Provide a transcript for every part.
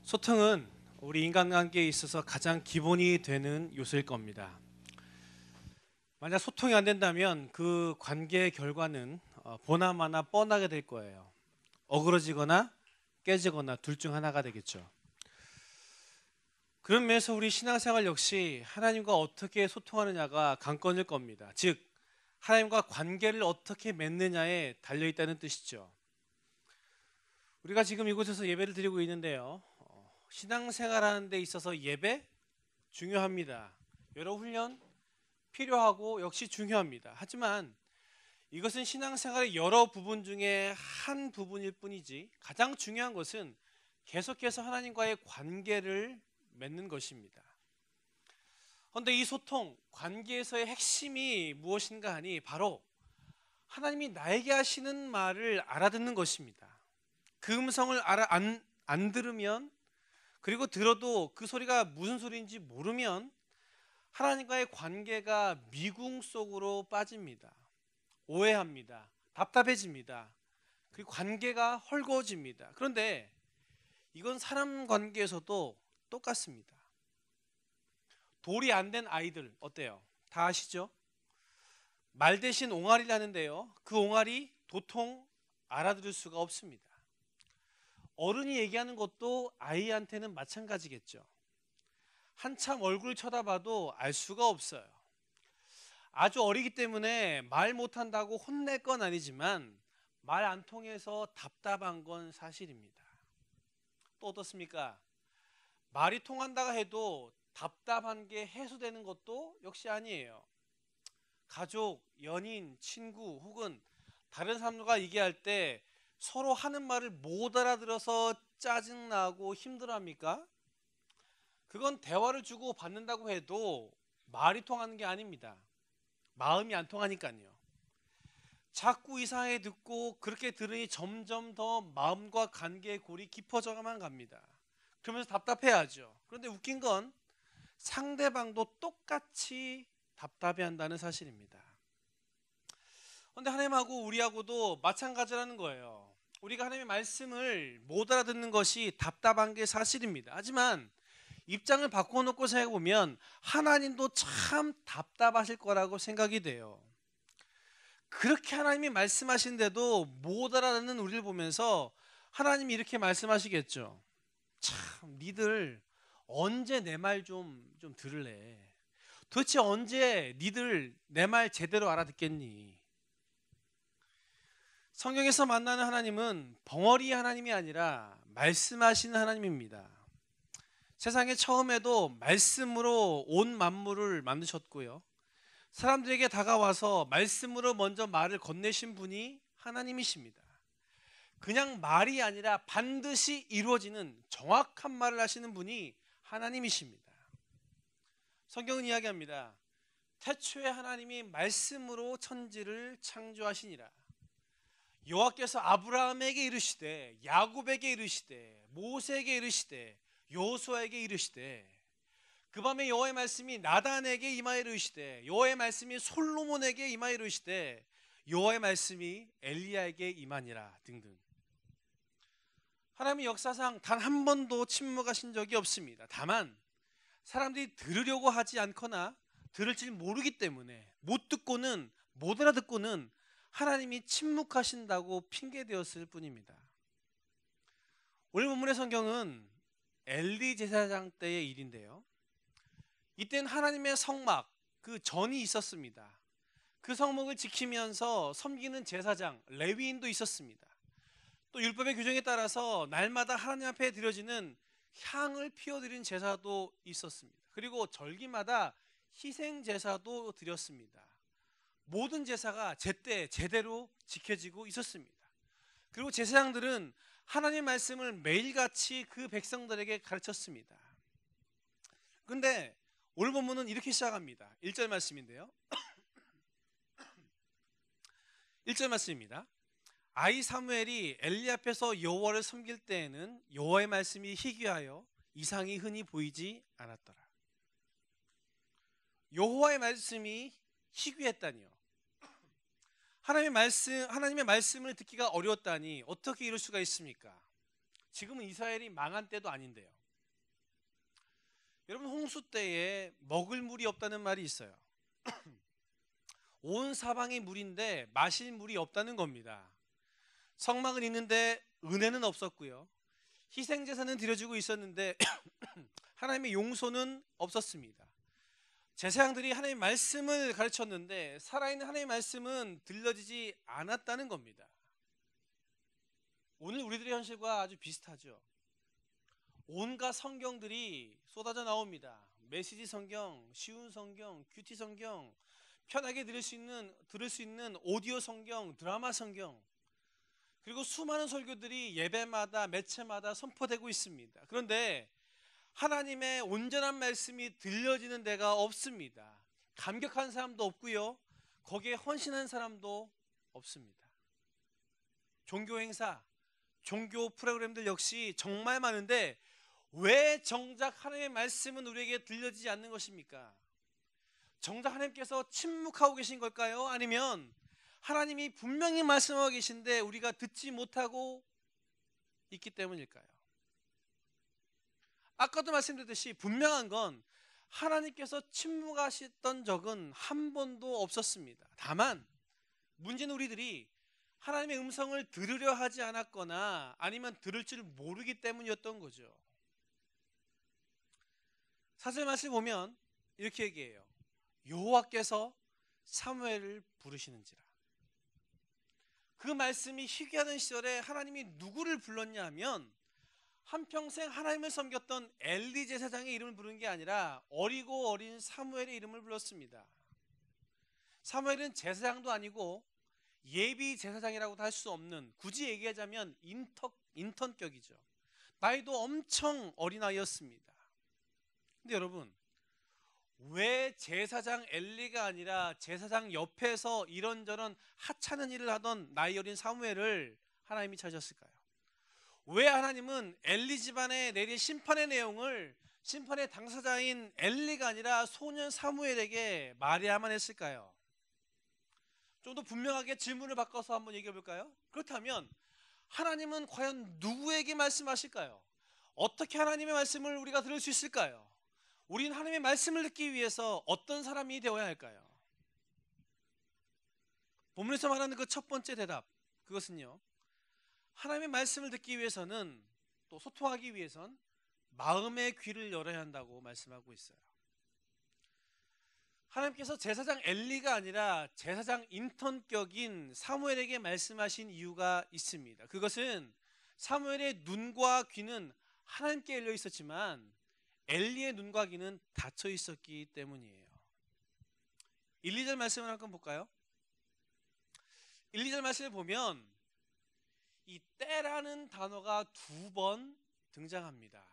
소통은 우리 인간관계에 있어서 가장 기본이 되는 요소일 겁니다. 만약 소통이 안 된다면 그 관계의 결과는 보나마나 뻔하게 될 거예요. 어그러지거나 깨지거나 둘 중 하나가 되겠죠. 그런 면에서 우리 신앙생활 역시 하나님과 어떻게 소통하느냐가 관건일 겁니다. 즉 하나님과 관계를 어떻게 맺느냐에 달려있다는 뜻이죠. 우리가 지금 이곳에서 예배를 드리고 있는데요, 신앙생활하는 데 있어서 예배 중요합니다. 여러 훈련 필요하고 역시 중요합니다. 하지만 이것은 신앙생활의 여러 부분 중에 한 부분일 뿐이지 가장 중요한 것은 계속해서 하나님과의 관계를 맺는 것입니다. 그런데 이 소통, 관계에서의 핵심이 무엇인가 하니 바로 하나님이 나에게 하시는 말을 알아듣는 것입니다. 그 음성을 안 들으면, 그리고 들어도 그 소리가 무슨 소리인지 모르면 하나님과의 관계가 미궁 속으로 빠집니다. 오해합니다. 답답해집니다. 그리고 관계가 헐거워집니다. 그런데 이건 사람 관계에서도 똑같습니다. 돌이 안 된 아이들 어때요? 다 아시죠? 말 대신 옹알이를 하는데요, 그 옹알이 도통 알아들을 수가 없습니다. 어른이 얘기하는 것도 아이한테는 마찬가지겠죠. 한참 얼굴 쳐다봐도 알 수가 없어요. 아주 어리기 때문에 말 못한다고 혼낼 건 아니지만 말 안 통해서 답답한 건 사실입니다. 또 어떻습니까? 말이 통한다고 해도 답답한 게 해소되는 것도 역시 아니에요. 가족, 연인, 친구 혹은 다른 사람들과 얘기할 때 서로 하는 말을 못 알아들어서 짜증나고 힘들어합니까? 그건 대화를 주고 받는다고 해도 말이 통하는 게 아닙니다. 마음이 안 통하니까요. 자꾸 이상하게 듣고 그렇게 들으니 점점 더 마음과 관계의 골이 깊어져만 갑니다. 그러면서 답답해하죠. 그런데 웃긴 건 상대방도 똑같이 답답해한다는 사실입니다. 그런데 하나님하고 우리하고도 마찬가지라는 거예요. 우리가 하나님의 말씀을 못 알아듣는 것이 답답한 게 사실입니다. 하지만 입장을 바꿔놓고 생각해보면 하나님도 참 답답하실 거라고 생각이 돼요. 그렇게 하나님이 말씀하신데도 못 알아듣는 우리를 보면서 하나님이 이렇게 말씀하시겠죠. 참 니들 언제 내 말 좀 들을래? 도대체 언제 니들 내 말 제대로 알아듣겠니? 성경에서 만나는 하나님은 벙어리 하나님이 아니라 말씀하시는 하나님입니다. 세상에 처음에도 말씀으로 온 만물을 만드셨고요, 사람들에게 다가와서 말씀으로 먼저 말을 건네신 분이 하나님이십니다. 그냥 말이 아니라 반드시 이루어지는 정확한 말을 하시는 분이 하나님이십니다. 성경은 이야기합니다. 태초에 하나님이 말씀으로 천지를 창조하시니라. 여호와께서 아브라함에게 이르시되, 야곱에게 이르시되, 모세에게 이르시되, 여호수아에게 이르시되, 그 밤에 여호와의 말씀이 나단에게 임하여 이르시되, 여호와의 말씀이 솔로몬에게 임하여 이르시되, 여호와의 말씀이 엘리야에게 임하니라 등등. 하나님의 역사상 단 한 번도 침묵하신 적이 없습니다. 다만 사람들이 들으려고 하지 않거나 들을 줄 모르기 때문에 못 알아듣고는 하나님이 침묵하신다고 핑계되었을 뿐입니다. 오늘 본문의 성경은 엘리 제사장 때의 일인데요, 이때는 하나님의 성막, 그 전이 있었습니다. 그 성막을 지키면서 섬기는 제사장, 레위인도 있었습니다. 또 율법의 규정에 따라서 날마다 하나님 앞에 드려지는 향을 피워드리는 제사도 있었습니다. 그리고 절기마다 희생 제사도 드렸습니다. 모든 제사가 제때 제대로 지켜지고 있었습니다. 그리고 제사장들은 하나님의 말씀을 매일같이 그 백성들에게 가르쳤습니다. 그런데 오늘 본문은 이렇게 시작합니다. 1절 말씀인데요, 1절 말씀입니다. 아이 사무엘이 엘리 앞에서 여호와를 섬길 때에는 여호와의 말씀이 희귀하여 이상이 흔히 보이지 않았더라. 여호와의 말씀이 희귀했다니요. 하나님의 말씀을 듣기가 어려웠다니 어떻게 이럴 수가 있습니까? 지금은 이스라엘이 망한 때도 아닌데요. 여러분, 홍수 때에 먹을 물이 없다는 말이 있어요. 온 사방이 물인데 마실 물이 없다는 겁니다. 성막은 있는데 은혜는 없었고요. 희생제사는 드려지고 있었는데 하나님의 용서는 없었습니다. 제사장들이 하나님의 말씀을 가르쳤는데 살아있는 하나님의 말씀은 들려지지 않았다는 겁니다. 오늘 우리들의 현실과 아주 비슷하죠. 온갖 성경들이 쏟아져 나옵니다. 메시지 성경, 쉬운 성경, 큐티 성경, 편하게 들을 수 있는 오디오 성경, 드라마 성경, 그리고 수많은 설교들이 예배마다 매체마다 선포되고 있습니다. 그런데 하나님의 온전한 말씀이 들려지는 데가 없습니다. 감격한 사람도 없고요, 거기에 헌신한 사람도 없습니다. 종교 행사, 종교 프로그램들 역시 정말 많은데 왜 정작 하나님의 말씀은 우리에게 들려지지 않는 것입니까? 정작 하나님께서 침묵하고 계신 걸까요? 아니면 하나님이 분명히 말씀하고 계신데 우리가 듣지 못하고 있기 때문일까요? 아까도 말씀드렸듯이 분명한 건 하나님께서 침묵하셨던 적은 한 번도 없었습니다. 다만 문제는 우리들이 하나님의 음성을 들으려 하지 않았거나 아니면 들을 줄 모르기 때문이었던 거죠. 사절 말씀 보면 이렇게 얘기해요. 여호와께서 사무엘을 부르시는지라. 그 말씀이 희귀하던 시절에 하나님이 누구를 불렀냐 하면 한평생 하나님을 섬겼던 엘리 제사장의 이름을 부르는 게 아니라 어리고 어린 사무엘의 이름을 불렀습니다. 사무엘은 제사장도 아니고 예비 제사장이라고도 할 수 없는, 굳이 얘기하자면 인턴격이죠. 나이도 엄청 어린아이였습니다. 근데 여러분, 왜 제사장 엘리가 아니라 제사장 옆에서 이런저런 하찮은 일을 하던 나이 어린 사무엘을 하나님이 찾으셨을까요? 왜 하나님은 엘리 집안에 내린 심판의 내용을 심판의 당사자인 엘리가 아니라 소년 사무엘에게 말해야만 했을까요? 좀 더 분명하게 질문을 바꿔서 한번 얘기해 볼까요? 그렇다면 하나님은 과연 누구에게 말씀하실까요? 어떻게 하나님의 말씀을 우리가 들을 수 있을까요? 우리는 하나님의 말씀을 듣기 위해서 어떤 사람이 되어야 할까요? 본문에서 말하는 그 첫 번째 대답, 그것은요, 하나님의 말씀을 듣기 위해서는, 또 소통하기 위해선 마음의 귀를 열어야 한다고 말씀하고 있어요. 하나님께서 제사장 엘리가 아니라 제사장 인턴격인 사무엘에게 말씀하신 이유가 있습니다. 그것은 사무엘의 눈과 귀는 하나님께 열려 있었지만 엘리의 눈과 귀는 닫혀 있었기 때문이에요. 1, 2절 말씀을 한번 볼까요? 1, 2절 말씀을 보면 이 때라는 단어가 2번 등장합니다.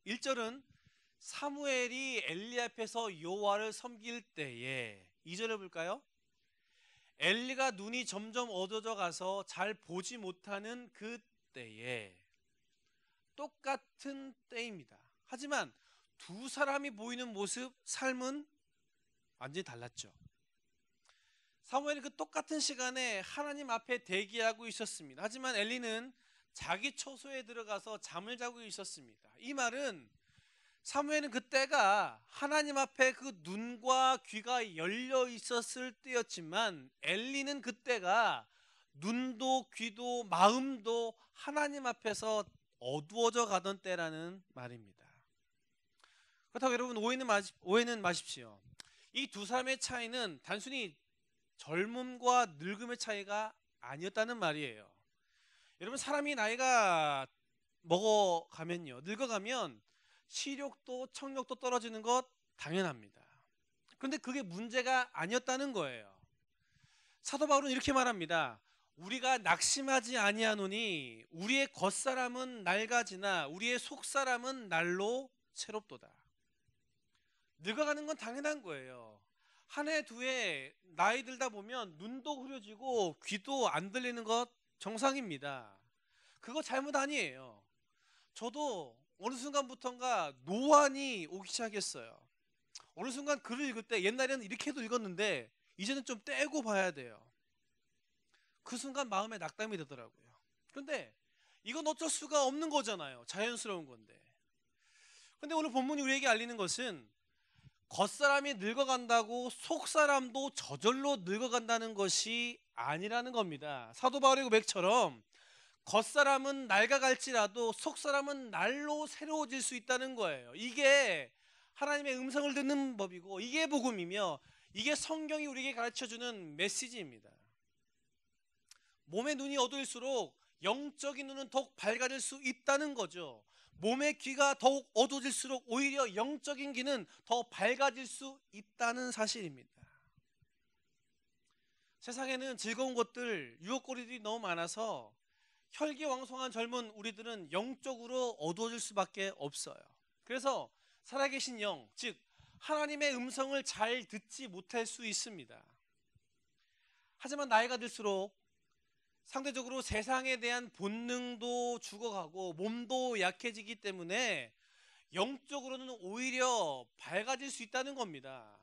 1절은 사무엘이 엘리 앞에서 여호와를 섬길 때에, 2절을 볼까요? 엘리가 눈이 점점 어두워져 가서 잘 보지 못하는 그 때에, 똑같은 때입니다. 하지만 두 사람이 보이는 모습, 삶은 완전히 달랐죠. 사무엘은 그 똑같은 시간에 하나님 앞에 대기하고 있었습니다. 하지만 엘리는 자기 처소에 들어가서 잠을 자고 있었습니다. 이 말은 사무엘은 그때가 하나님 앞에 그 눈과 귀가 열려 있었을 때였지만 엘리는 그때가 눈도 귀도 마음도 하나님 앞에서 어두워져 가던 때라는 말입니다. 그렇다고 여러분 오해는 마십시오. 이 두 사람의 차이는 단순히 젊음과 늙음의 차이가 아니었다는 말이에요. 여러분, 사람이 나이가 먹어가면요, 늙어가면 시력도 청력도 떨어지는 것 당연합니다. 그런데 그게 문제가 아니었다는 거예요. 사도 바울은 이렇게 말합니다. 우리가 낙심하지 아니하노니 우리의 겉사람은 낡아지나 우리의 속사람은 날로 새롭도다. 늙어가는 건 당연한 거예요. 한 해 두 해 나이 들다 보면 눈도 흐려지고 귀도 안 들리는 것 정상입니다. 그거 잘못 아니에요. 저도 어느 순간부터인가 노안이 오기 시작했어요. 어느 순간 글을 읽을 때 옛날에는 이렇게도 읽었는데 이제는 좀 떼고 봐야 돼요. 그 순간 마음에 낙담이 되더라고요. 그런데 이건 어쩔 수가 없는 거잖아요. 자연스러운 건데. 근데 오늘 본문이 우리에게 알리는 것은 겉사람이 늙어간다고 속사람도 저절로 늙어간다는 것이 아니라는 겁니다. 사도 바울의 고백처럼 겉사람은 낡아갈지라도 속사람은 날로 새로워질 수 있다는 거예요. 이게 하나님의 음성을 듣는 법이고, 이게 복음이며, 이게 성경이 우리에게 가르쳐주는 메시지입니다. 몸의 눈이 어두울수록 영적인 눈은 더욱 밝아질 수 있다는 거죠. 몸의 귀가 더욱 어두워질수록 오히려 영적인 귀는 더 밝아질 수 있다는 사실입니다. 세상에는 즐거운 것들, 유혹거리들이 너무 많아서 혈기왕성한 젊은 우리들은 영적으로 어두워질 수밖에 없어요. 그래서 살아계신 영, 즉 하나님의 음성을 잘 듣지 못할 수 있습니다. 하지만 나이가 들수록 상대적으로 세상에 대한 본능도 죽어가고 몸도 약해지기 때문에 영적으로는 오히려 밝아질 수 있다는 겁니다.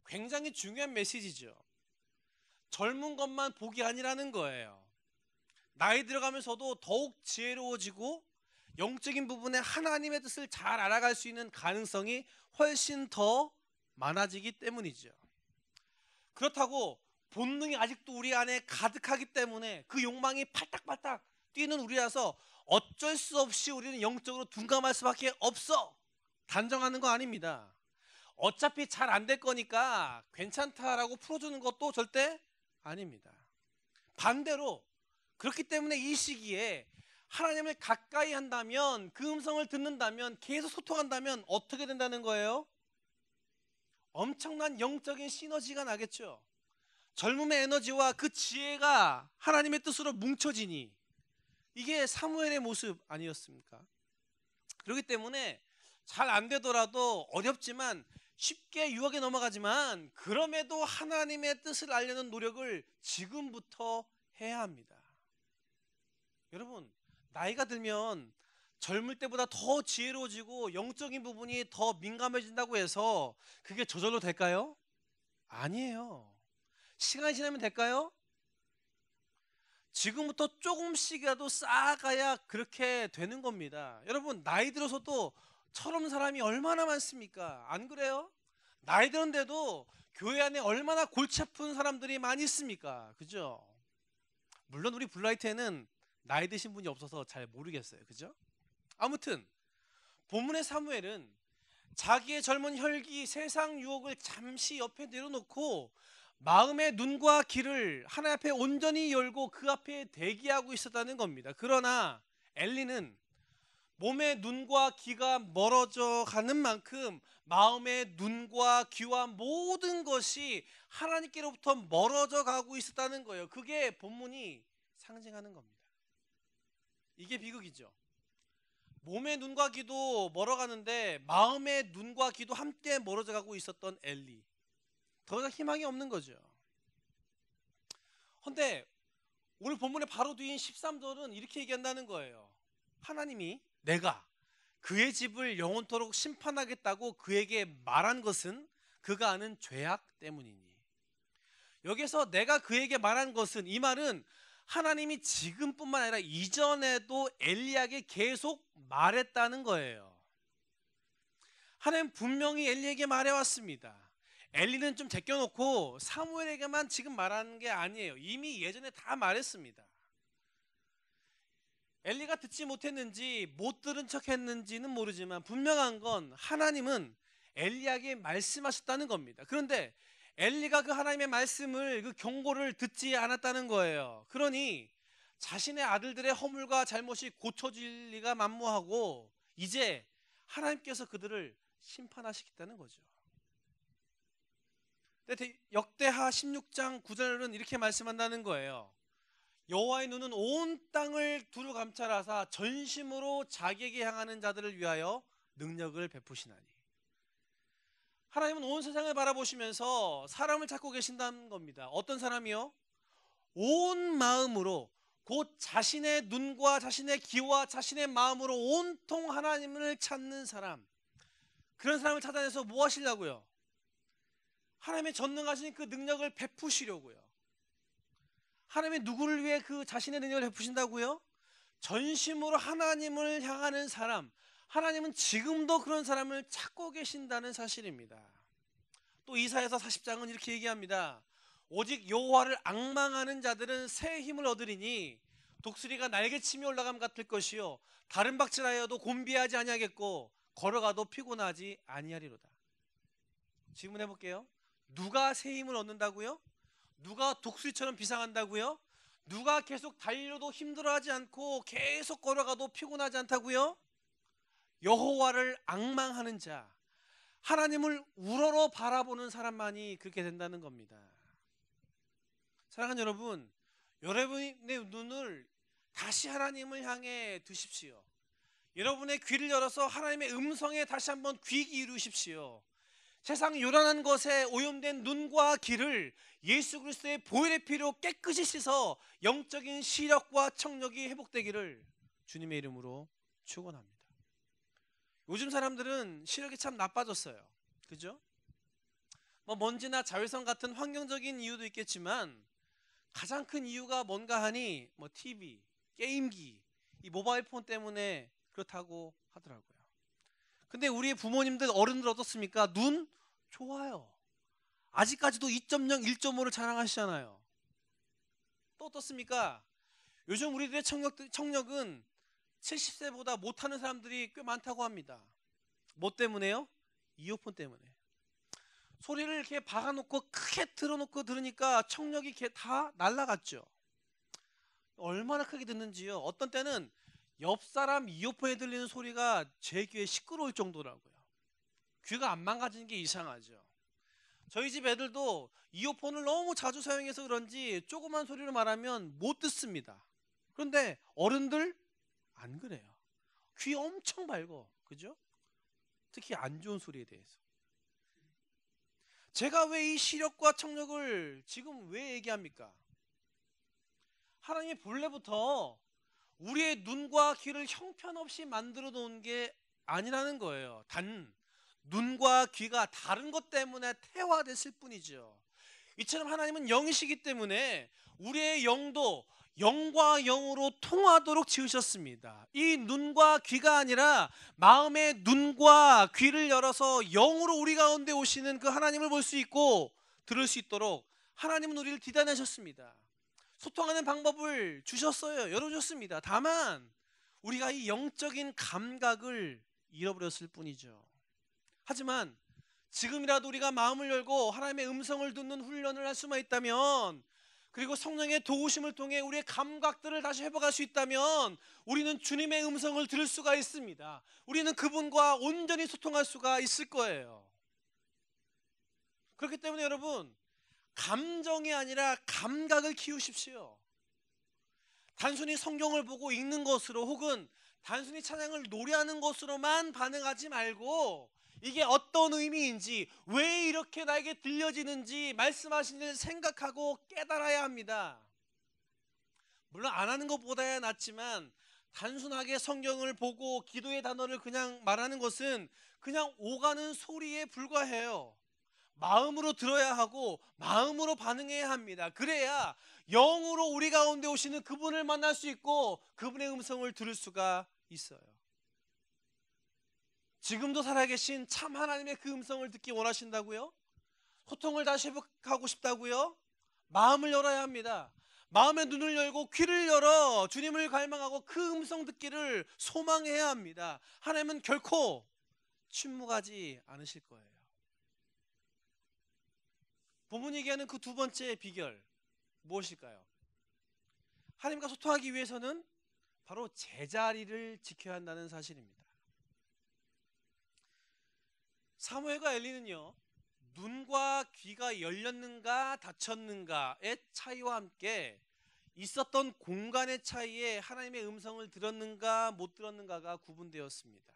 굉장히 중요한 메시지죠. 젊은 것만 복이 아니라는 거예요. 나이 들어가면서도 더욱 지혜로워지고 영적인 부분에 하나님의 뜻을 잘 알아갈 수 있는 가능성이 훨씬 더 많아지기 때문이죠. 그렇다고 본능이 아직도 우리 안에 가득하기 때문에 그 욕망이 팔딱팔딱 뛰는 우리라서 어쩔 수 없이 우리는 영적으로 둔감할 수밖에 없어 단정하는 거 아닙니다. 어차피 잘 안 될 거니까 괜찮다라고 풀어주는 것도 절대 아닙니다. 반대로 그렇기 때문에 이 시기에 하나님을 가까이 한다면, 그 음성을 듣는다면, 계속 소통한다면 어떻게 된다는 거예요? 엄청난 영적인 시너지가 나겠죠. 젊음의 에너지와 그 지혜가 하나님의 뜻으로 뭉쳐지니 이게 사무엘의 모습 아니었습니까? 그렇기 때문에 잘 안 되더라도 어렵지만 쉽게 유혹에 넘어가지만 그럼에도 하나님의 뜻을 알려는 노력을 지금부터 해야 합니다. 여러분, 나이가 들면 젊을 때보다 더 지혜로워지고 영적인 부분이 더 민감해진다고 해서 그게 저절로 될까요? 아니에요. 시간이 지나면 될까요? 지금부터 조금씩이라도 쌓아가야 그렇게 되는 겁니다. 여러분, 나이 들어서도 처럼 사람이 얼마나 많습니까? 안 그래요? 나이 드는데도 교회 안에 얼마나 골치 아픈 사람들이 많이 있습니까? 그죠? 물론 우리 블라이트에는 나이 드신 분이 없어서 잘 모르겠어요. 그죠? 아무튼 본문의 사무엘은 자기의 젊은 혈기, 세상 유혹을 잠시 옆에 내려놓고 마음의 눈과 귀를 하나님 앞에 온전히 열고 그 앞에 대기하고 있었다는 겁니다. 그러나 엘리는 몸의 눈과 귀가 멀어져 가는 만큼 마음의 눈과 귀와 모든 것이 하나님께로부터 멀어져 가고 있었다는 거예요. 그게 본문이 상징하는 겁니다. 이게 비극이죠. 몸의 눈과 귀도 멀어가는데 마음의 눈과 귀도 함께 멀어져 가고 있었던 엘리. 더 이상 희망이 없는 거죠. 그런데 오늘 본문의 바로 뒤인 13절은 이렇게 얘기한다는 거예요. 하나님이 내가 그의 집을 영원토록 심판하겠다고 그에게 말한 것은 그가 아는 죄악 때문이니. 여기서 내가 그에게 말한 것은, 이 말은 하나님이 지금뿐만 아니라 이전에도 엘리야에게 계속 말했다는 거예요. 하나님 분명히 엘리에게 말해왔습니다. 엘리는 좀 제껴놓고 사무엘에게만 지금 말하는 게 아니에요. 이미 예전에 다 말했습니다. 엘리가 듣지 못했는지 못 들은 척 했는지는 모르지만 분명한 건 하나님은 엘리야에게 말씀하셨다는 겁니다. 그런데 엘리가 그 하나님의 말씀을, 그 경고를 듣지 않았다는 거예요. 그러니 자신의 아들들의 허물과 잘못이 고쳐질 리가 만무하고 이제 하나님께서 그들을 심판하시겠다는 거죠. 근데 역대하 16장 9절은 이렇게 말씀한다는 거예요. 여호와의 눈은 온 땅을 두루 감찰하사 전심으로 자기에게 향하는 자들을 위하여 능력을 베푸시나니. 하나님은 온 세상을 바라보시면서 사람을 찾고 계신다는 겁니다. 어떤 사람이요? 온 마음으로, 곧 자신의 눈과 자신의 귀와 자신의 마음으로 온통 하나님을 찾는 사람. 그런 사람을 찾아내서 뭐 하시려고요? 하나님의 전능하신 그 능력을 베푸시려고요. 하나님이 누구를 위해 그 자신의 능력을 베푸신다고요? 전심으로 하나님을 향하는 사람, 하나님은 지금도 그런 사람을 찾고 계신다는 사실입니다. 또 이사야서 40장은 이렇게 얘기합니다. 오직 여호와를 앙망하는 자들은 새 힘을 얻으리니 독수리가 날개치며 올라감 같을 것이요 다른 박질하여도 곤비하지 아니하겠고 걸어가도 피곤하지 아니하리로다. 질문해 볼게요. 누가 새 힘을 얻는다고요? 누가 독수리처럼 비상한다고요? 누가 계속 달려도 힘들어하지 않고 계속 걸어가도 피곤하지 않다고요? 여호와를 앙망하는 자, 하나님을 우러러 바라보는 사람만이 그렇게 된다는 겁니다. 사랑하는 여러분, 여러분의 눈을 다시 하나님을 향해 두십시오. 여러분의 귀를 열어서 하나님의 음성에 다시 한번 귀 기울이십시오. 세상 요란한 것에 오염된 눈과 귀를 예수 그리스도의 보혈의 피로 깨끗이 씻어 영적인 시력과 청력이 회복되기를 주님의 이름으로 축원합니다. 요즘 사람들은 시력이 참 나빠졌어요. 그죠? 먼지나 자외선 같은 환경적인 이유도 있겠지만 가장 큰 이유가 뭔가 하니 TV, 게임기, 이 모바일 폰 때문에 그렇다고 하더라고요. 근데 우리 부모님들, 어른들 어떻습니까? 눈 좋아요. 아직까지도 2.0, 1.5를 자랑하시잖아요. 또 어떻습니까? 요즘 우리들의 청력은 70세보다 못하는 사람들이 꽤 많다고 합니다. 뭐 때문에요? 이어폰 때문에. 소리를 이렇게 박아놓고 크게 틀어놓고 들으니까 청력이 다 날아갔죠. 얼마나 크게 듣는지요. 어떤 때는 옆 사람 이어폰에 들리는 소리가 제 귀에 시끄러울 정도라고요. 귀가 안 망가지는 게 이상하죠. 저희 집 애들도 이어폰을 너무 자주 사용해서 그런지 조그만 소리로 말하면 못 듣습니다. 그런데 어른들 안 그래요. 귀 엄청 밝어. 그죠? 특히 안 좋은 소리에 대해서. 제가 왜 이 시력과 청력을 지금 왜 얘기합니까? 하나님이 본래부터 우리의 눈과 귀를 형편없이 만들어 놓은 게 아니라는 거예요. 단 눈과 귀가 다른 것 때문에 태화됐을 뿐이죠. 이처럼 하나님은 영이시기 때문에 우리의 영도 영과 영으로 통하도록 지으셨습니다. 이 눈과 귀가 아니라 마음의 눈과 귀를 열어서 영으로 우리 가운데 오시는 그 하나님을 볼 수 있고 들을 수 있도록 하나님은 우리를 디자인하셨습니다. 소통하는 방법을 주셨어요. 열어줬습니다. 다만 우리가 이 영적인 감각을 잃어버렸을 뿐이죠. 하지만 지금이라도 우리가 마음을 열고 하나님의 음성을 듣는 훈련을 할 수만 있다면, 그리고 성령의 도우심을 통해 우리의 감각들을 다시 회복할 수 있다면 우리는 주님의 음성을 들을 수가 있습니다. 우리는 그분과 온전히 소통할 수가 있을 거예요. 그렇기 때문에 여러분, 감정이 아니라 감각을 키우십시오. 단순히 성경을 보고 읽는 것으로 혹은 단순히 찬양을 노래하는 것으로만 반응하지 말고 이게 어떤 의미인지, 왜 이렇게 나에게 들려지는지 말씀하신 일을 생각하고 깨달아야 합니다. 물론 안 하는 것보다야 낫지만 단순하게 성경을 보고 기도의 단어를 그냥 말하는 것은 그냥 오가는 소리에 불과해요. 마음으로 들어야 하고 마음으로 반응해야 합니다. 그래야 영으로 우리 가운데 오시는 그분을 만날 수 있고 그분의 음성을 들을 수가 있어요. 지금도 살아계신 참 하나님의 그 음성을 듣기 원하신다고요? 소통을 다시 회복하고 싶다고요? 마음을 열어야 합니다. 마음의 눈을 열고 귀를 열어 주님을 갈망하고 그 음성 듣기를 소망해야 합니다. 하나님은 결코 침묵하지 않으실 거예요. 본문이 얘기하는 그 두 번째 비결 무엇일까요? 하나님과 소통하기 위해서는 바로 제자리를 지켜야 한다는 사실입니다. 사무엘과 엘리는요, 눈과 귀가 열렸는가 닫혔는가의 차이와 함께 있었던 공간의 차이에 하나님의 음성을 들었는가 못 들었는가가 구분되었습니다.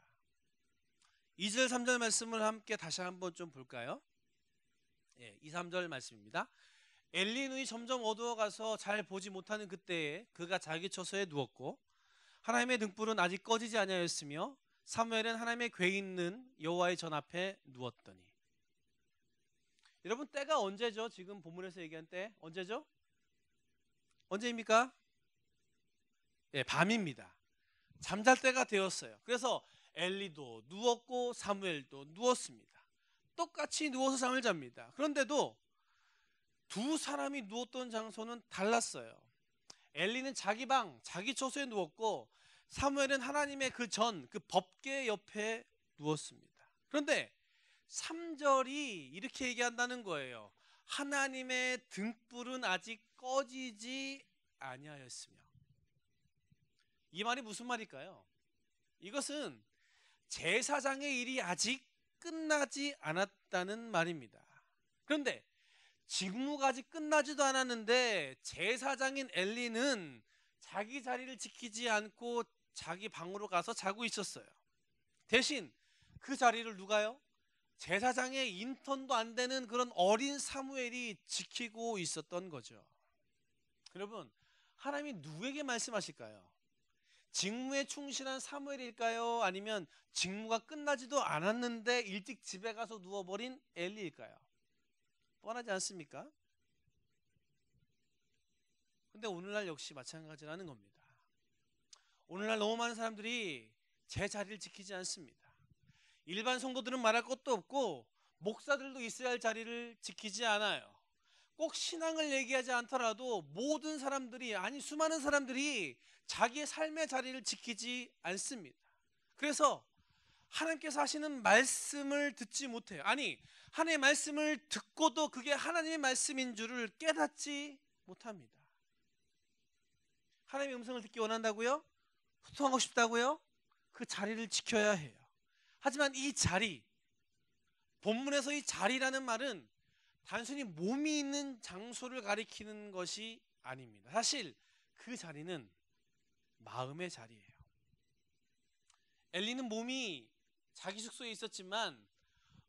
2절 3절 말씀을 함께 다시 한번 좀 볼까요? 2, 3절 말씀입니다. 엘리 눈이 점점 어두워가서 잘 보지 못하는 그때에 그가 자기 처소에 누웠고 하나님의 등불은 아직 꺼지지 아니하였으며 사무엘은 하나님의 궤 있는 여호와의 전 앞에 누웠더니. 여러분, 때가 언제죠? 지금 본문에서 얘기한 때 언제죠? 언제입니까? 밤입니다. 잠잘 때가 되었어요. 그래서 엘리도 누웠고 사무엘도 누웠습니다. 똑같이 누워서 잠을 잡니다. 그런데도 두 사람이 누웠던 장소는 달랐어요. 엘리는 자기 방, 자기 처소에 누웠고 사무엘은 하나님의 그 법궤 옆에 누웠습니다. 그런데 3절이 이렇게 얘기한다는 거예요. 하나님의 등불은 아직 꺼지지 아니하였으며. 이 말이 무슨 말일까요? 이것은 제사장의 일이 아직 끝나지 않았다는 말입니다. 그런데 직무가 아직 끝나지도 않았는데 제사장인 엘리는 자기 자리를 지키지 않고 자기 방으로 가서 자고 있었어요. 대신 그 자리를 누가요? 제사장의 인턴도 안 되는 그런 어린 사무엘이 지키고 있었던 거죠. 여러분, 하나님이 누구에게 말씀하실까요? 직무에 충실한 사무엘일까요? 아니면 직무가 끝나지도 않았는데 일찍 집에 가서 누워버린 엘리일까요? 뻔하지 않습니까? 근데 오늘날 역시 마찬가지라는 겁니다. 오늘날 너무 많은 사람들이 제 자리를 지키지 않습니다. 일반 성도들은 말할 것도 없고 목사들도 있어야 할 자리를 지키지 않아요. 꼭 신앙을 얘기하지 않더라도 모든 사람들이, 아니 수많은 사람들이 자기의 삶의 자리를 지키지 않습니다. 그래서 하나님께서 하시는 말씀을 듣지 못해요. 아니, 하나님의 말씀을 듣고도 그게 하나님의 말씀인 줄을 깨닫지 못합니다. 하나님의 음성을 듣기 원한다고요? 소통하고 싶다고요? 그 자리를 지켜야 해요. 하지만 이 자리, 본문에서 이 자리라는 말은 단순히 몸이 있는 장소를 가리키는 것이 아닙니다. 사실 그 자리는 마음의 자리예요. 엘리는 몸이 자기 숙소에 있었지만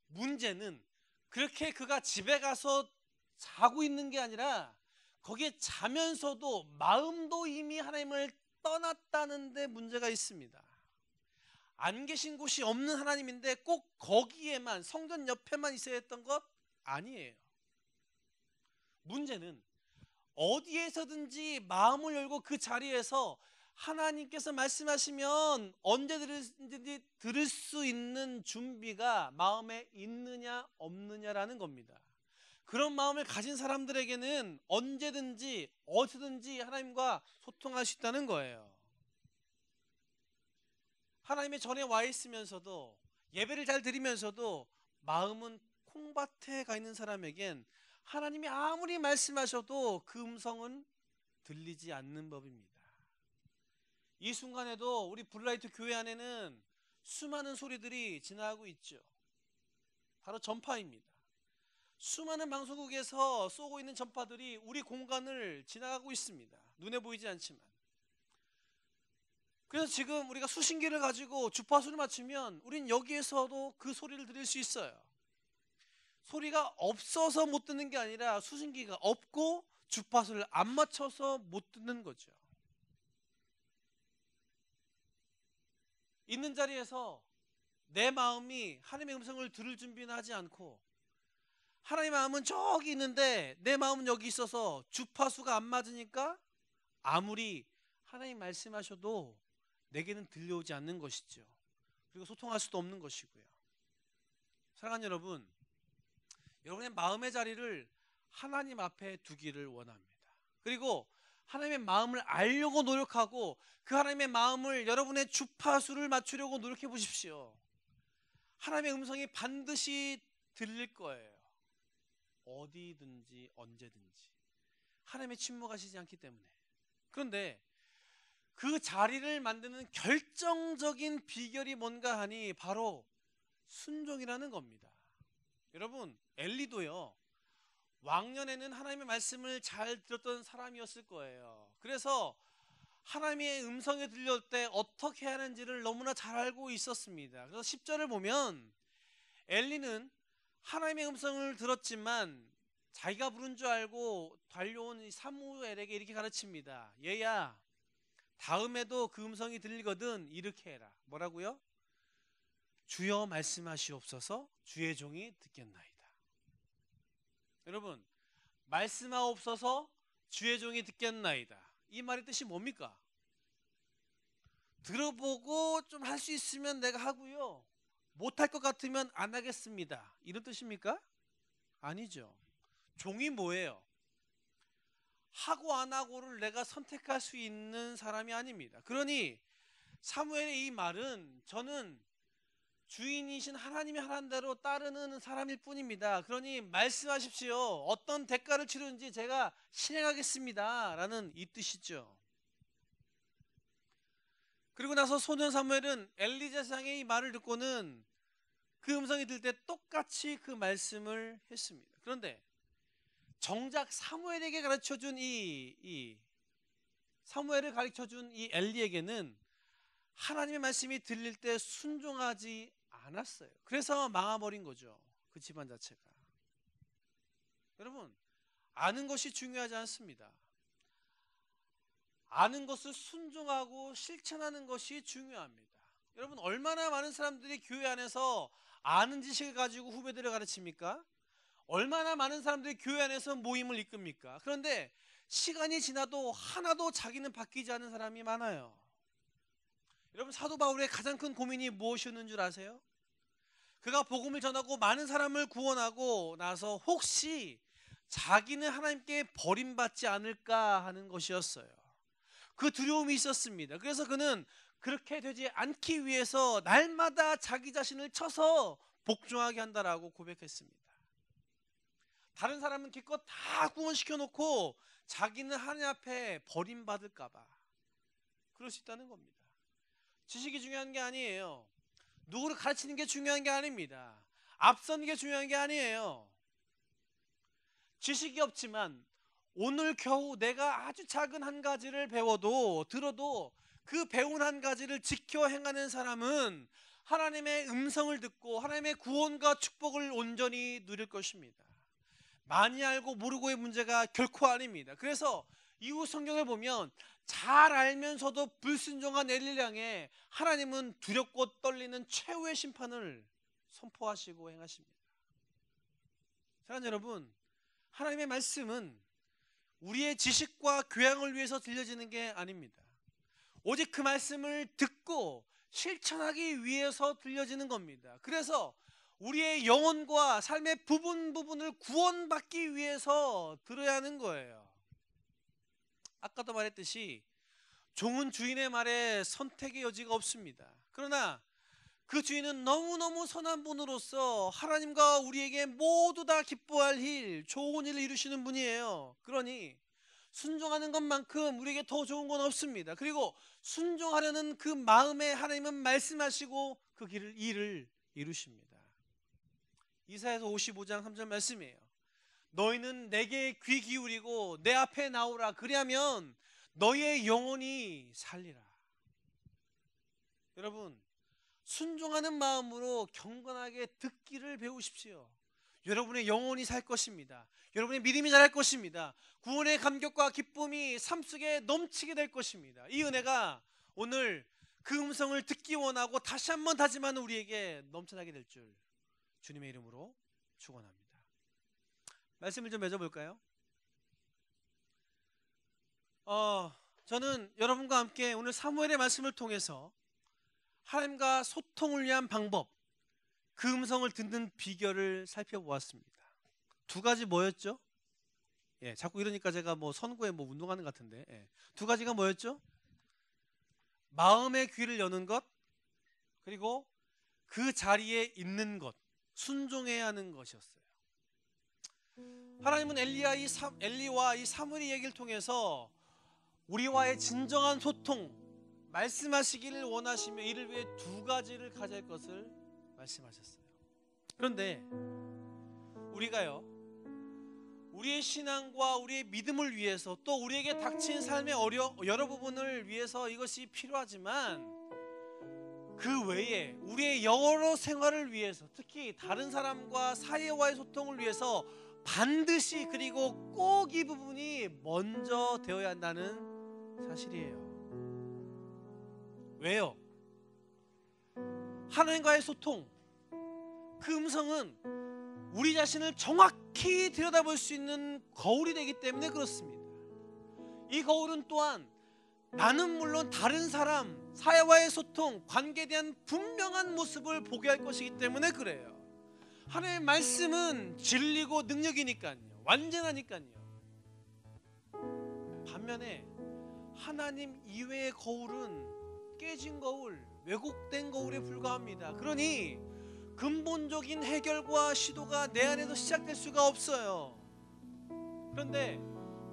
문제는 그렇게 그가 집에 가서 자고 있는 게 아니라 거기에 자면서도 마음도 이미 하나님을 떠났다는 데 문제가 있습니다. 안 계신 곳이 없는 하나님인데 꼭 거기에만, 성전 옆에만 있어야 했던 것 아니에요. 문제는 어디에서든지 마음을 열고 그 자리에서 하나님께서 말씀하시면 언제든지 들을 수 있는 준비가 마음에 있느냐 없느냐라는 겁니다. 그런 마음을 가진 사람들에게는 언제든지 어디든지 하나님과 소통할 수 있다는 거예요. 하나님의 전에 와 있으면서도 예배를 잘 드리면서도 마음은 콩밭에 가 있는 사람에겐 하나님이 아무리 말씀하셔도 그 음성은 들리지 않는 법입니다. 이 순간에도 우리 블라이트 교회 안에는 수많은 소리들이 지나가고 있죠. 바로 전파입니다. 수많은 방송국에서 쏘고 있는 전파들이 우리 공간을 지나가고 있습니다. 눈에 보이지 않지만. 그래서 지금 우리가 수신기를 가지고 주파수를 맞추면 우린 여기에서도 그 소리를 들을 수 있어요. 소리가 없어서 못 듣는 게 아니라 수신기가 없고 주파수를 안 맞춰서 못 듣는 거죠. 있는 자리에서 내 마음이 하나님의 음성을 들을 준비는 하지 않고 하나님의 마음은 저기 있는데 내 마음은 여기 있어서 주파수가 안 맞으니까 아무리 하나님 말씀하셔도 내게는 들려오지 않는 것이죠. 그리고 소통할 수도 없는 것이고요. 사랑하는 여러분, 여러분의 마음의 자리를 하나님 앞에 두기를 원합니다. 그리고 하나님의 마음을 알려고 노력하고 그 하나님의 마음을 여러분의 주파수를 맞추려고 노력해 보십시오. 하나님의 음성이 반드시 들릴 거예요. 어디든지 언제든지. 하나님의 침묵하시지 않기 때문에. 그런데 그 자리를 만드는 결정적인 비결이 뭔가 하니 바로 순종이라는 겁니다. 여러분, 엘리도요, 왕년에는 하나님의 말씀을 잘 들었던 사람이었을 거예요. 그래서 하나님의 음성이 들려올 때 어떻게 해야 하는지를 너무나 잘 알고 있었습니다. 그래서 10절을 보면 엘리는 하나님의 음성을 들었지만 자기가 부른 줄 알고 달려온 사무엘에게 이렇게 가르칩니다. 얘야, 다음에도 그 음성이 들리거든 이렇게 해라. 뭐라고요? 주여 말씀하시옵소서, 주의 종이 듣겠나이다. 여러분, 말씀하옵소서, 주의 종이 듣겠나이다. 이 말의 뜻이 뭡니까? 들어보고 좀 할 수 있으면 내가 하고요. 못할 것 같으면 안 하겠습니다. 이런 뜻입니까? 아니죠. 종이 뭐예요? 하고 안 하고를 내가 선택할 수 있는 사람이 아닙니다. 그러니 사무엘의 이 말은 저는 주인이신 하나님이 하라는 대로 따르는 사람일 뿐입니다. 그러니 말씀하십시오. 어떤 대가를 치르는지 제가 실행하겠습니다. 라는 이 뜻이죠. 그리고 나서 소년 사무엘은 엘리 제사장의 이 말을 듣고는 그 음성이 들 때 똑같이 그 말씀을 했습니다. 그런데 정작 사무엘에게 가르쳐준 사무엘을 가르쳐준 이 엘리에게는 하나님의 말씀이 들릴 때 순종하지 않았어요. 그래서 망해버린 거죠. 그 집안 자체가. 여러분, 아는 것이 중요하지 않습니다. 아는 것을 순종하고 실천하는 것이 중요합니다. 여러분, 얼마나 많은 사람들이 교회 안에서 아는 지식을 가지고 후배들을 가르칩니까? 얼마나 많은 사람들이 교회 안에서 모임을 이끕니까? 그런데 시간이 지나도 하나도 자기는 바뀌지 않은 사람이 많아요. 여러분, 사도 바울의 가장 큰 고민이 무엇이었는 줄 아세요? 그가 복음을 전하고 많은 사람을 구원하고 나서 혹시 자기는 하나님께 버림받지 않을까 하는 것이었어요. 그 두려움이 있었습니다. 그래서 그는 그렇게 되지 않기 위해서 날마다 자기 자신을 쳐서 복종하게 한다라고 고백했습니다. 다른 사람은 기껏 다 구원시켜 놓고 자기는 하나님 앞에 버림받을까 봐 그럴 수 있다는 겁니다. 지식이 중요한 게 아니에요. 누구를 가르치는 게 중요한 게 아닙니다. 앞서는 게 중요한 게 아니에요. 지식이 없지만 오늘 겨우 내가 아주 작은 한 가지를 들어도 그 배운 한 가지를 지켜 행하는 사람은 하나님의 음성을 듣고 하나님의 구원과 축복을 온전히 누릴 것입니다. 많이 알고 모르고의 문제가 결코 아닙니다. 그래서 이후 성경을 보면 잘 알면서도 불순종한 엘리를 향해 하나님은 두렵고 떨리는 최후의 심판을 선포하시고 행하십니다. 사랑하는 여러분, 하나님의 말씀은 우리의 지식과 교양을 위해서 들려지는 게 아닙니다. 오직 그 말씀을 듣고 실천하기 위해서 들려지는 겁니다. 그래서 우리의 영혼과 삶의 부분을 구원받기 위해서 들어야 하는 거예요. 아까도 말했듯이 종은 주인의 말에 선택의 여지가 없습니다. 그러나 그 주인은 너무너무 선한 분으로서 하나님과 우리에게 모두 다 기뻐할 좋은 일을 이루시는 분이에요. 그러니 순종하는 것만큼 우리에게 더 좋은 건 없습니다. 그리고 순종하려는 그 마음에 하나님은 말씀하시고 그 일을 이루십니다. 이사야서 55장 3절 말씀이에요. 너희는 내게 귀 기울이고 내 앞에 나오라. 그리하면 너희의 영혼이 살리라. 여러분, 순종하는 마음으로 경건하게 듣기를 배우십시오. 여러분의 영혼이 살 것입니다. 여러분의 믿음이 자랄 것입니다. 구원의 감격과 기쁨이 삶 속에 넘치게 될 것입니다. 이 은혜가 오늘 그 음성을 듣기 원하고 다시 한번 다짐하는 우리에게 넘쳐나게 될 줄 주님의 이름으로 축원합니다. 말씀을 좀 맺어볼까요? 저는 여러분과 함께 오늘 사무엘의 말씀을 통해서 하나님과 소통을 위한 방법, 그 음성을 듣는 비결을 살펴보았습니다. 두 가지 뭐였죠? 자꾸 이러니까 제가 선거에 운동하는 것 같은데, 두 가지가 뭐였죠? 마음의 귀를 여는 것, 그리고 그 자리에 있는 것, 순종해야 하는 것이었어요. 하나님은 엘리와 이 사무엘의 얘기를 통해서 우리와의 진정한 소통, 말씀하시기를 원하시며 이를 위해 두 가지를 가질 것을 말씀하셨어요. 그런데 우리가요, 우리의 신앙과 우리의 믿음을 위해서 또 우리에게 닥친 삶의 여러 부분을 위해서 이것이 필요하지만 그 외에 우리의 여러 생활을 위해서, 특히 다른 사람과 사회와의 소통을 위해서 반드시 그리고 꼭 이 부분이 먼저 되어야 한다는 사실이에요. 왜요? 하나님과의 소통, 그 음성은 우리 자신을 정확히 들여다볼 수 있는 거울이 되기 때문에 그렇습니다. 이 거울은 또한 나는 물론 다른 사람, 사회와의 소통, 관계에 대한 분명한 모습을 보게 할 것이기 때문에 그래요. 하나님의 말씀은 진리고 능력이니까요. 완전하니까요. 반면에 하나님 이외의 거울은 깨진 거울, 왜곡된 거울에 불과합니다. 그러니 근본적인 해결과 시도가 내 안에서 시작될 수가 없어요. 그런데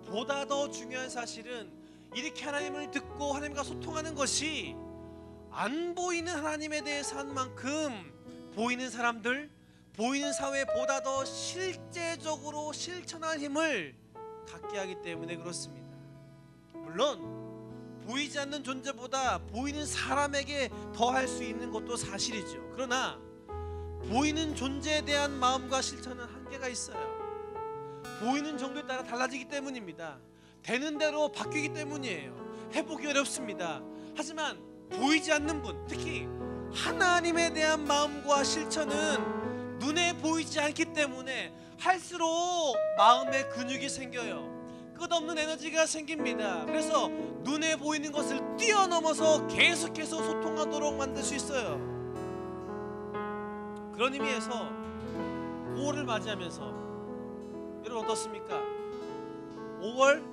보다 더 중요한 사실은 이렇게 하나님을 듣고 하나님과 소통하는 것이 안 보이는 하나님에 대해서 한 만큼 보이는 사람들, 보이는 사회에 보다 더 실제적으로 실천할 힘을 갖게 하기 때문에 그렇습니다. 물론 보이지 않는 존재보다 보이는 사람에게 더 할 수 있는 것도 사실이죠. 그러나 보이는 존재에 대한 마음과 실천은 한계가 있어요. 보이는 정도에 따라 달라지기 때문입니다. 되는 대로 바뀌기 때문이에요. 해보기 어렵습니다. 하지만 보이지 않는 분, 특히 하나님에 대한 마음과 실천은 눈에 보이지 않기 때문에 할수록 마음에 근육이 생겨요. 끝없는 에너지가 생깁니다. 그래서 눈에 보이는 것을 뛰어넘어서 계속해서 소통하도록 만들 수 있어요. 그런 의미에서 5월을 맞이하면서 여러분 어떻습니까? 5월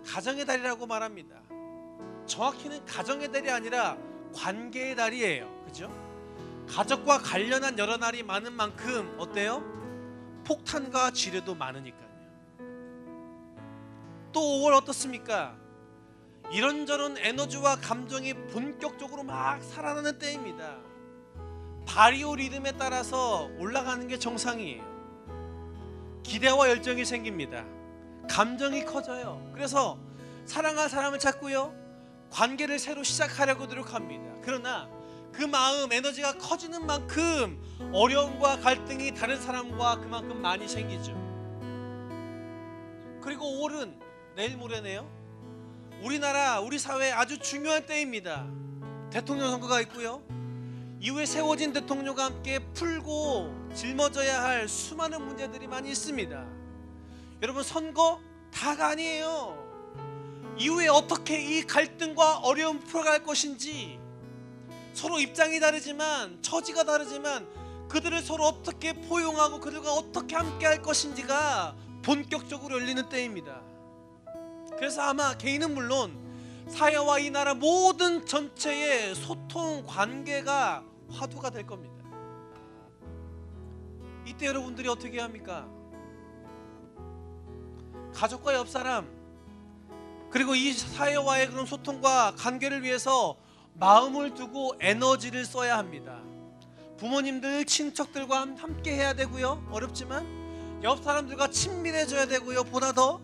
가정의 달이라고 말합니다. 정확히는 가정의 달이 아니라 관계의 달이에요. 그죠? 가족과 관련한 여러 날이 많은 만큼 어때요? 폭탄과 지뢰도 많으니까요. 또 5월 어떻습니까? 이런저런 에너지와 감정이 본격적으로 막 살아나는 때입니다. 바리오 리듬에 따라서 올라가는 게 정상이에요. 기대와 열정이 생깁니다. 감정이 커져요. 그래서 사랑할 사람을 찾고요, 관계를 새로 시작하려고 노력합니다. 그러나 그 마음, 에너지가 커지는 만큼 어려움과 갈등이 다른 사람과 그만큼 많이 생기죠. 그리고 5월은 내일 모레네요. 우리나라, 우리 사회에 아주 중요한 때입니다. 대통령 선거가 있고요, 이후에 세워진 대통령과 함께 풀고 짊어져야 할 수많은 문제들이 많이 있습니다. 여러분, 선거 다가 아니에요. 이후에 어떻게 이 갈등과 어려움 풀어갈 것인지, 서로 입장이 다르지만, 처지가 다르지만 그들을 서로 어떻게 포용하고 그들과 어떻게 함께 할 것인지가 본격적으로 열리는 때입니다. 그래서 아마 개인은 물론 사회와 이 나라 모든 전체의 소통, 관계가 화두가 될 겁니다. 이때 여러분들이 어떻게 합니까? 가족과 옆사람, 그리고 이 사회와의 그런 소통과 관계를 위해서 마음을 두고 에너지를 써야 합니다. 부모님들, 친척들과 함께 해야 되고요, 어렵지만 옆 사람들과 친밀해져야 되고요, 보다 더.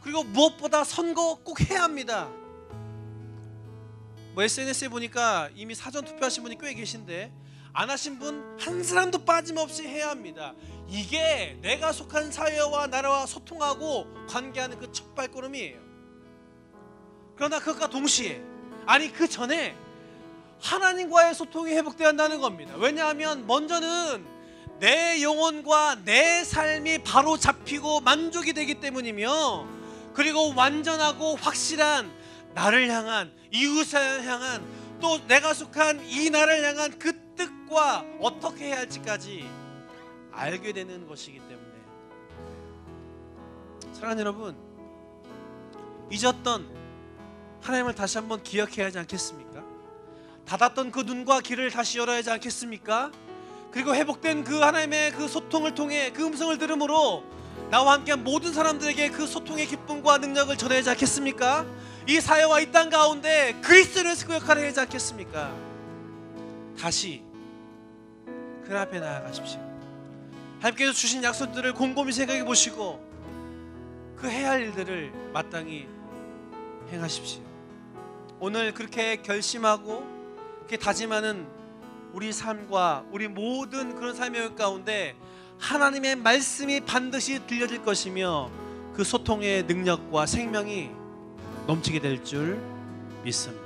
그리고 무엇보다 선거 꼭 해야 합니다. SNS에 보니까 이미 사전 투표하신 분이 꽤 계신데 안 하신 분 한 사람도 빠짐없이 해야 합니다. 이게 내가 속한 사회와 나라와 소통하고 관계하는 그 첫 발걸음이에요. 그러나 그것과 동시에, 아니 그 전에 하나님과의 소통이 회복되어야 한다는 겁니다. 왜냐하면 먼저는 내 영혼과 내 삶이 바로 잡히고 만족이 되기 때문이며, 그리고 완전하고 확실한 나를 향한, 이웃을 향한, 또 내가 속한 이 나라를 향한 그 뜻과 어떻게 해야 할지까지 알게 되는 것이기 때문에, 사랑하는 여러분, 잊었던 하나님을 다시 한번 기억해야 하지 않겠습니까? 닫았던 그 눈과 귀를 다시 열어야 하지 않겠습니까? 그리고 회복된 그 하나님의 그 소통을 통해 그 음성을 들음으로 나와 함께한 모든 사람들에게 그 소통의 기쁨과 능력을 전해야 하지 않겠습니까? 이 사회와 이 땅 가운데 그리스도를 위해서 그 역할을 해야 하지 않겠습니까? 다시 그 앞에 나아가십시오. 하나님께서 주신 약속들을 곰곰이 생각해 보시고 그 해야 할 일들을 마땅히 행하십시오. 오늘 그렇게 결심하고 그렇게 다짐하는 우리 삶과 우리 모든 그런 삶의 가운데 하나님의 말씀이 반드시 들려질 것이며 그 소통의 능력과 생명이 넘치게 될 줄 믿습니다.